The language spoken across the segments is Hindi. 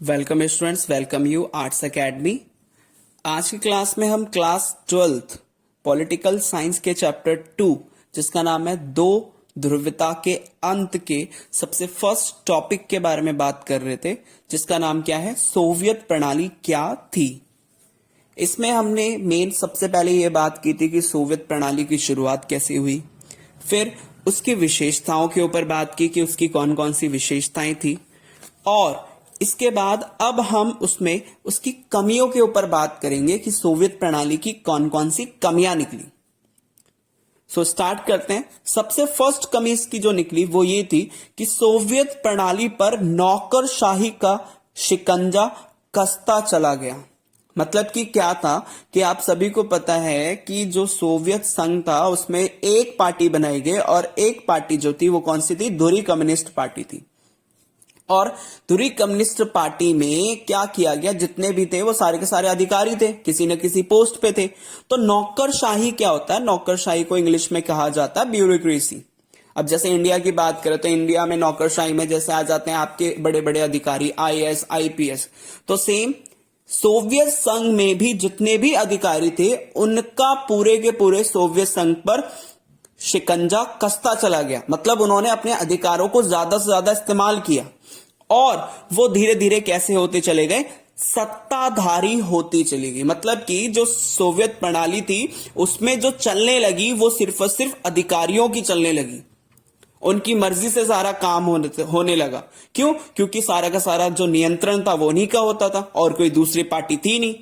Welcome students, welcome you arts academy. आज की क्लास में हम क्लास 12th पॉलिटिकल साइंस के चैप्टर 2 जिसका नाम है दो ध्रुवता के अंत के सबसे फर्स्ट टॉपिक के बारे में बात कर रहे थे, जिसका नाम क्या है, सोवियत प्रणाली क्या थी। इसमें हमने मेन सबसे पहले ये बात की थी कि सोवियत प्रणाली की शुरुआत कैसे हुई, फिर उसकी विशेषताओं के ऊपर बात की कि उसकी कौन कौन सी विशेषताएं थी, और इसके बाद अब हम उसमें उसकी कमियों के ऊपर बात करेंगे कि सोवियत प्रणाली की कौन कौन सी कमियां निकली। सो स्टार्ट करते हैं। सबसे फर्स्ट कमी इसकी जो निकली वो ये थी कि सोवियत प्रणाली पर नौकरशाही का शिकंजा कसता चला गया। मतलब कि क्या था कि आप सभी को पता है कि जो सोवियत संघ था उसमें एक पार्टी बनाई गई, और एक पार्टी जो थी वो कौन सी थी, धुरी कम्युनिस्ट पार्टी थी। और धुरी कम्युनिस्ट पार्टी में क्या किया गया, जितने भी थे वो सारे के सारे अधिकारी थे, किसी न किसी पोस्ट पे थे। तो नौकरशाही क्या होता है, नौकरशाही को इंग्लिश में कहा जाता है ब्यूरोक्रेसी। अब जैसे इंडिया की बात करें तो इंडिया में नौकरशाही में जैसे आ जाते हैं आपके बड़े बड़े अधिकारी, आईएएस, आईपीएस, तो सेम सोवियत संघ में भी जितने भी अधिकारी थे उनका पूरे के पूरे सोवियत संघ पर शिकंजा कसता चला गया। मतलब उन्होंने अपने अधिकारों को ज्यादा से ज्यादा इस्तेमाल किया, और वो धीरे धीरे कैसे होते चले गए, सत्ताधारी होती चली गई। मतलब कि जो सोवियत प्रणाली थी उसमें जो चलने लगी वो सिर्फ और सिर्फ अधिकारियों की चलने लगी, उनकी मर्जी से सारा काम होने लगा। क्यों? क्योंकि सारा का सारा जो नियंत्रण था वो उन्हीं का होता था, और कोई दूसरी पार्टी थी नहीं।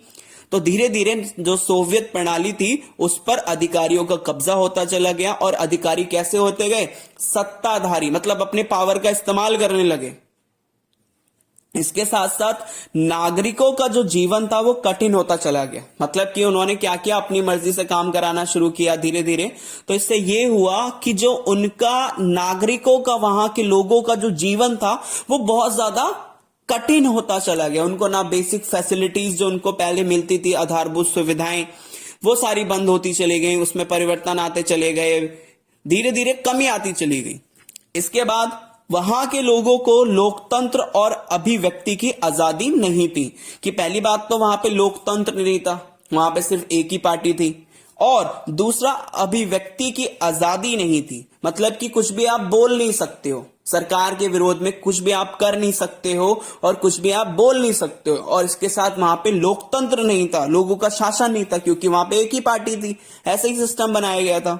तो धीरे धीरे जो सोवियत प्रणाली थी उस पर अधिकारियों का कब्जा होता चला गया, और अधिकारी कैसे होते गए, सत्ताधारी, मतलब अपने पावर का इस्तेमाल करने लगे। इसके साथ साथ नागरिकों का जो जीवन था वो कठिन होता चला गया। मतलब कि उन्होंने क्या किया, अपनी मर्जी से काम कराना शुरू किया धीरे धीरे। तो इससे ये हुआ कि जो उनका नागरिकों का, वहां के लोगों का जो जीवन था वो बहुत ज्यादा कठिन होता चला गया। उनको ना बेसिक फैसिलिटीज जो उनको पहले मिलती थी, आधारभूत सुविधाएं, वो सारी बंद होती चली गई, उसमें परिवर्तन आते चले गए, धीरे धीरे कमी आती चली गई। इसके बाद वहां के लोगों को लोकतंत्र और अभिव्यक्ति की आजादी नहीं थी। कि पहली बात तो वहां पे लोकतंत्र नहीं था, वहां पे सिर्फ एक ही पार्टी थी, और दूसरा अभिव्यक्ति की आजादी नहीं थी। मतलब कि कुछ भी आप बोल नहीं सकते हो, सरकार के विरोध में कुछ भी आप कर नहीं सकते हो, और कुछ भी आप बोल नहीं सकते हो। और इसके साथ वहां पे लोकतंत्र नहीं था, लोगों का शासन नहीं था, क्योंकि वहां पे एक ही पार्टी थी। ऐसा ही सिस्टम बनाया गया था।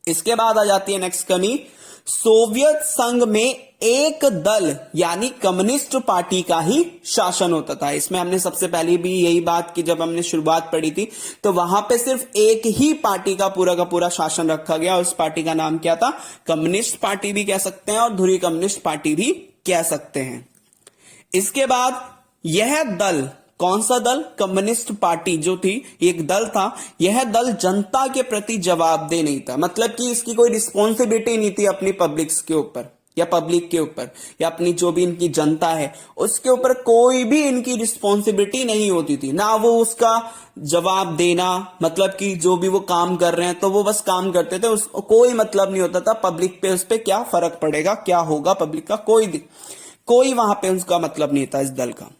इसके बाद आ जाती है नेक्स्ट कमी, सोवियत संघ में एक दल यानी कम्युनिस्ट पार्टी का ही शासन होता था। इसमें हमने सबसे पहले भी यही बात की, जब हमने शुरुआत पढ़ी थी तो वहां पे सिर्फ एक ही पार्टी का पूरा शासन रखा गया। उस पार्टी का नाम क्या था, कम्युनिस्ट पार्टी भी कह सकते हैं और धुरी कम्युनिस्ट पार्टी भी कह सकते हैं। इसके बाद यह दल, कौन सा दल, कम्युनिस्ट पार्टी जो थी, एक दल था, यह दल जनता के प्रति जवाबदेह नहीं था। मतलब कि इसकी कोई रिस्पॉन्सिबिलिटी नहीं थी अपनी पब्लिक्स के ऊपर, या पब्लिक के ऊपर, या अपनी जो भी इनकी जनता है उसके ऊपर कोई भी इनकी रिस्पॉन्सिबिलिटी नहीं होती थी। ना वो उसका जवाब देना, मतलब कि जो भी वो काम कर रहे हैं तो वो बस काम करते थे, उसको कोई मतलब नहीं होता था पब्लिक पे, उस पर क्या फर्क पड़ेगा, क्या होगा पब्लिक का, कोई वहां पे उसका मतलब नहीं था इस दल का।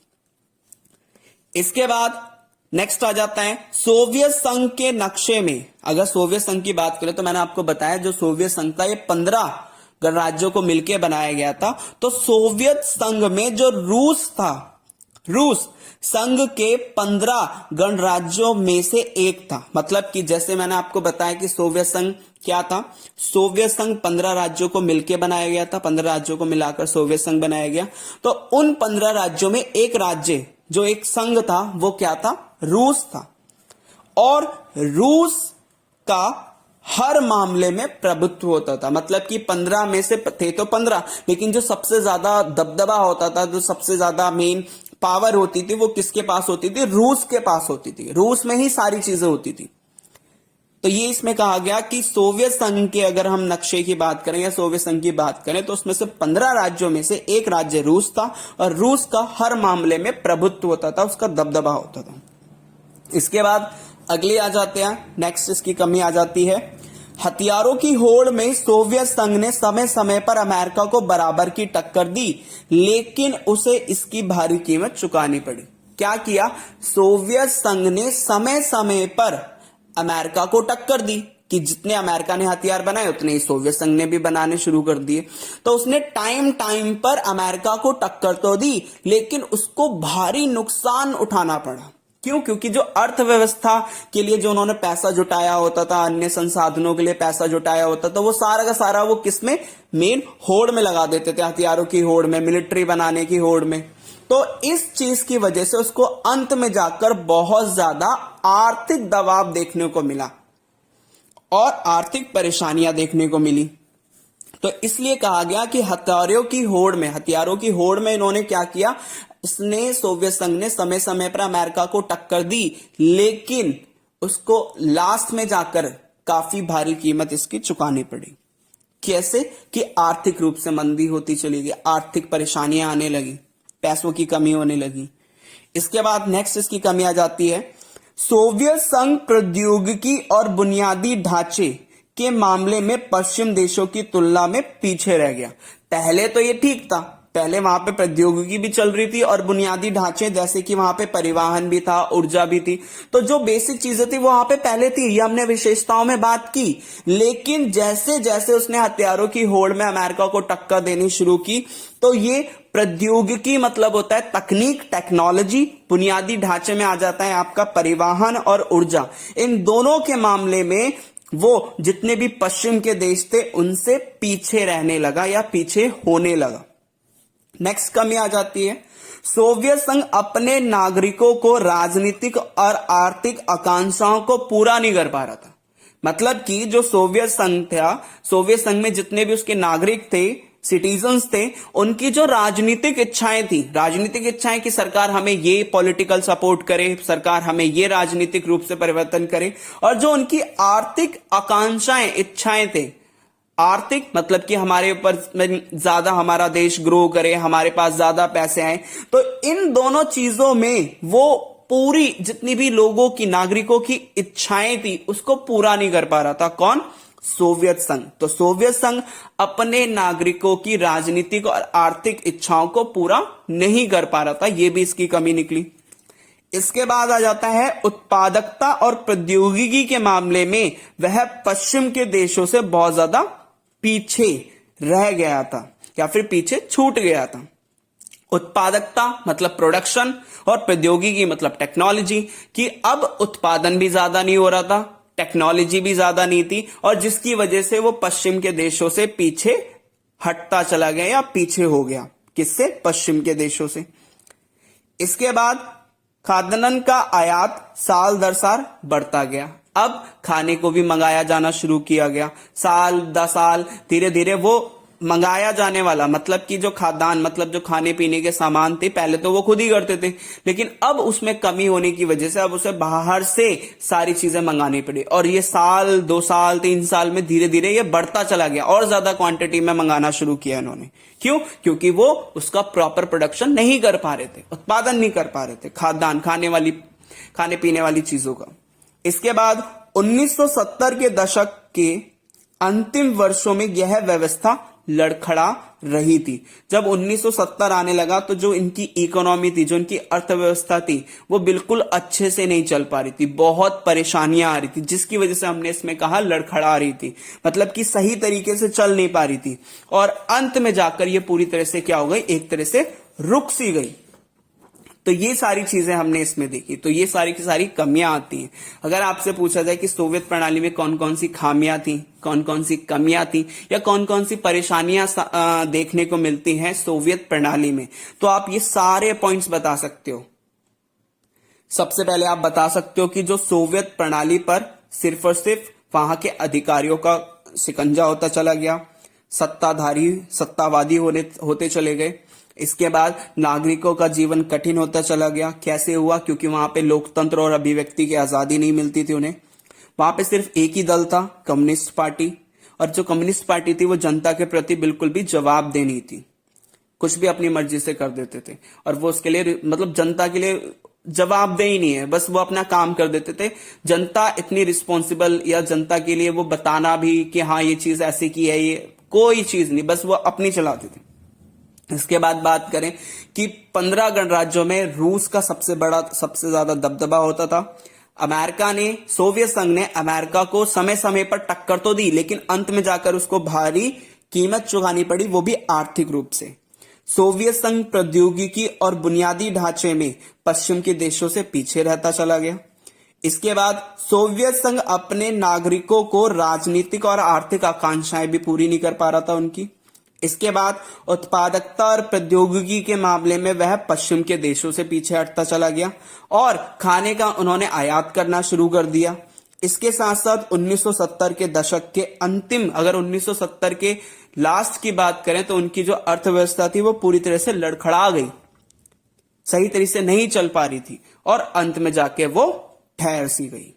इसके बाद नेक्स्ट आ जाता है सोवियत संघ के नक्शे में। अगर सोवियत संघ की बात करें तो मैंने आपको बताया जो सोवियत संघ था ये 15 गणराज्यों को मिलकर बनाया गया था। तो सोवियत संघ में जो रूस था, रूस संघ के 15 गणराज्यों में से एक था। मतलब कि जैसे मैंने आपको बताया कि सोवियत संघ क्या था, सोवियत संघ 15 राज्यों को मिलकर बनाया गया था, 15 राज्यों को मिलाकर सोवियत संघ बनाया गया। तो उन 15 राज्यों में एक राज्य जो एक संघ था वो क्या था, रूस था। और रूस का हर मामले में प्रभुत्व होता था। मतलब कि 15 में से थे तो 15, लेकिन जो सबसे ज्यादा दबदबा होता था, जो सबसे ज्यादा मेन पावर होती थी वो किसके पास होती थी, रूस के पास होती थी। रूस में ही सारी चीजें होती थी। तो ये इसमें कहा गया कि सोवियत संघ के अगर हम नक्शे की बात करें या सोवियत संघ की बात करें तो उसमें से 15 राज्यों में से एक राज्य रूस था, और रूस का हर मामले में प्रभुत्व होता था, उसका दबदबा होता था। इसके बाद अगले आ जाते हैं, नेक्स्ट इसकी कमी आ जाती है हथियारों की होड़ में सोवियत संघ ने समय समय पर अमेरिका को बराबर की टक्कर दी, लेकिन उसे इसकी भारी कीमत चुकानी पड़ी। क्या किया? सोवियत संघ ने समय समय पर अमेरिका को टक्कर दी कि जितने अमेरिका ने हथियार बनाए उतने ही सोवियत संघ ने भी बनाने शुरू कर दिए। तो उसने टाइम टाइम पर अमेरिका को टक्कर तो दी, लेकिन उसको भारी नुकसान उठाना पड़ा। क्यों? क्योंकि जो अर्थव्यवस्था के लिए जो उन्होंने पैसा जुटाया होता था, अन्य संसाधनों के लिए पैसा जुटाया होता था, वो सारा का सारा वो किसमें? मेन होड़ में लगा देते थे, हथियारों की होड़ में, मिलिट्री बनाने की होड़ में। तो इस चीज की वजह से उसको अंत में जाकर बहुत ज्यादा आर्थिक दबाव देखने को मिला और आर्थिक परेशानियां देखने को मिली। तो इसलिए कहा गया कि हथियारों की होड़ में इन्होंने क्या किया? इसने सोवियत संघ ने समय समय पर अमेरिका को टक्कर दी, लेकिन उसको लास्ट में जाकर काफी भारी कीमत इसकी चुकानी पड़ी। कैसे? कि आर्थिक रूप से मंदी होती चली गई, आर्थिक परेशानियां आने लगी, पैसों की कमी होने लगी। इसके बाद नेक्स्ट इसकी कमी आ जाती है, सोवियत संघ प्रौद्योगिकी और बुनियादी ढांचे के मामले में पश्चिम देशों की तुलना में पीछे रह गया। पहले तो ये ठीक था, पहले वहां पे प्रौद्योगिकी भी चल रही थी और बुनियादी ढांचे जैसे कि वहां पे परिवहन भी था, ऊर्जा भी थी, तो जो बेसिक चीजें थी वो वहां पे पहले थी, ये हमने विशेषताओं में बात की। लेकिन जैसे जैसे उसने हथियारों की होड़ में अमेरिका को टक्कर देनी शुरू की, तो ये प्रौद्योगिकी मतलब होता है तकनीक, टेक्नोलॉजी, बुनियादी ढांचे में आ जाता है आपका परिवहन और ऊर्जा। इन दोनों के मामले में वो जितने भी पश्चिम के देश थे उनसे पीछे रहने लगा या पीछे होने लगा। नेक्स्ट कमी आ जाती है, सोवियत संघ अपने नागरिकों को राजनीतिक और आर्थिक आकांक्षाओं को पूरा नहीं कर पा रहा था। मतलब कि जो सोवियत संघ था, सोवियत संघ में जितने भी उसके नागरिक थे, सिटीजन्स थे, उनकी जो राजनीतिक इच्छाएं थी, राजनीतिक इच्छाएं कि सरकार हमें ये पॉलिटिकल सपोर्ट करे, सरकार हमें ये राजनीतिक रूप से परिवर्तन करे, और जो उनकी आर्थिक आकांक्षाएं, इच्छाएं थे, आर्थिक मतलब कि हमारे ऊपर ज्यादा हमारा देश ग्रो करे, हमारे पास ज्यादा पैसे आए, तो इन दोनों चीजों में वो पूरी जितनी भी लोगों की, नागरिकों की इच्छाएं थी उसको पूरा नहीं कर पा रहा था। कौन? सोवियत संघ। तो सोवियत संघ अपने नागरिकों की राजनीतिक और आर्थिक इच्छाओं को पूरा नहीं कर पा रहा था, यह भी इसकी कमी निकली। इसके बाद आ जाता है उत्पादकता और प्रौद्योगिकी के मामले में वह पश्चिम के देशों से बहुत ज्यादा पीछे रह गया था या फिर पीछे छूट गया था। उत्पादकता मतलब प्रोडक्शन और प्रौद्योगिकी मतलब टेक्नोलॉजी, कि अब उत्पादन भी ज्यादा नहीं हो रहा था, टेक्नोलॉजी भी ज्यादा नहीं थी, और जिसकी वजह से वो पश्चिम के देशों से पीछे हटता चला गया या पीछे हो गया। किससे? पश्चिम के देशों से। इसके बाद खाद्यान्न का आयात साल दर साल बढ़ता गया। अब खाने को भी मंगाया जाना शुरू किया गया, साल दर साल धीरे धीरे वो मंगाया जाने वाला, मतलब कि जो खाद्यान्न मतलब जो खाने पीने के सामान थे पहले तो वो खुद ही करते थे, लेकिन अब उसमें कमी होने की वजह से अब उसे बाहर से सारी चीजें मंगानी पड़ी, और ये साल 2 साल 3 साल में धीरे धीरे ये बढ़ता चला गया और ज्यादा क्वांटिटी में मंगाना शुरू किया इन्होंने। क्यों? क्योंकि वो उसका प्रॉपर प्रोडक्शन नहीं कर पा रहे थे, उत्पादन नहीं कर पा रहे थे खाद्यान्न, खाने पीने वाली चीजों का। इसके बाद 1970 के दशक के अंतिम वर्षों में यह व्यवस्था लड़खड़ा रही थी। जब 1970 आने लगा तो जो इनकी इकोनॉमी थी, जो इनकी अर्थव्यवस्था थी, वो बिल्कुल अच्छे से नहीं चल पा रही थी, बहुत परेशानियां आ रही थी, जिसकी वजह से हमने इसमें कहा लड़खड़ा रही थी, मतलब कि सही तरीके से चल नहीं पा रही थी, और अंत में जाकर ये पूरी तरह से क्या हो गई? एक तरह से रुक सी गई। तो ये सारी चीजें हमने इसमें देखी, तो ये सारी की सारी कमियां आती हैं। अगर आपसे पूछा जाए कि सोवियत प्रणाली में कौन कौन सी खामियां थी, कौन कौन सी कमियां थी, या कौन कौन सी परेशानियां देखने को मिलती हैं सोवियत प्रणाली में, तो आप ये सारे पॉइंट्स बता सकते हो। सबसे पहले आप बता सकते हो कि जो सोवियत प्रणाली पर सिर्फ और सिर्फ वहां के अधिकारियों का शिकंजा होता चला गया, सत्तावादी होते चले गए। इसके बाद नागरिकों का जीवन कठिन होता चला गया। कैसे हुआ? क्योंकि वहां पे लोकतंत्र और अभिव्यक्ति की आजादी नहीं मिलती थी उन्हें। वहां पे सिर्फ एक ही दल था, कम्युनिस्ट पार्टी, और जो कम्युनिस्ट पार्टी थी वो जनता के प्रति बिल्कुल भी जवाबदेह नहीं थी, कुछ भी अपनी मर्जी से कर देते थे, और वो उसके लिए मतलब जनता के लिए जवाबदेही ही नहीं है, बस वो अपना काम कर देते थे। जनता इतनी रिस्पॉन्सिबल या जनता के लिए वो बताना भी कि हाँ ये चीज ऐसे की है, ये कोई चीज नहीं, बस वो अपनी चलाते थे। इसके बाद बात करें कि 15 गणराज्यों में रूस का सबसे ज्यादा दबदबा होता था। अमेरिका ने, सोवियत संघ ने अमेरिका को समय समय पर टक्कर तो दी, लेकिन अंत में जाकर उसको भारी कीमत चुकानी पड़ी, वो भी आर्थिक रूप से। सोवियत संघ प्रौद्योगिकी और बुनियादी ढांचे में पश्चिम के देशों से पीछे रहता चला गया। इसके बाद सोवियत संघ अपने नागरिकों को राजनीतिक और आर्थिक आकांक्षाएं भी पूरी नहीं कर पा रहा था उनकी। इसके बाद उत्पादकता और प्रौद्योगिकी के मामले में वह पश्चिम के देशों से पीछे हटता चला गया और खाने का उन्होंने आयात करना शुरू कर दिया। इसके साथ साथ 1970 के दशक के अंतिम, अगर 1970 के लास्ट की बात करें तो उनकी जो अर्थव्यवस्था थी वो पूरी तरह से लड़खड़ा गई, सही तरीके से नहीं चल पा रही थी और अंत में जाके वो ठहर सी गई।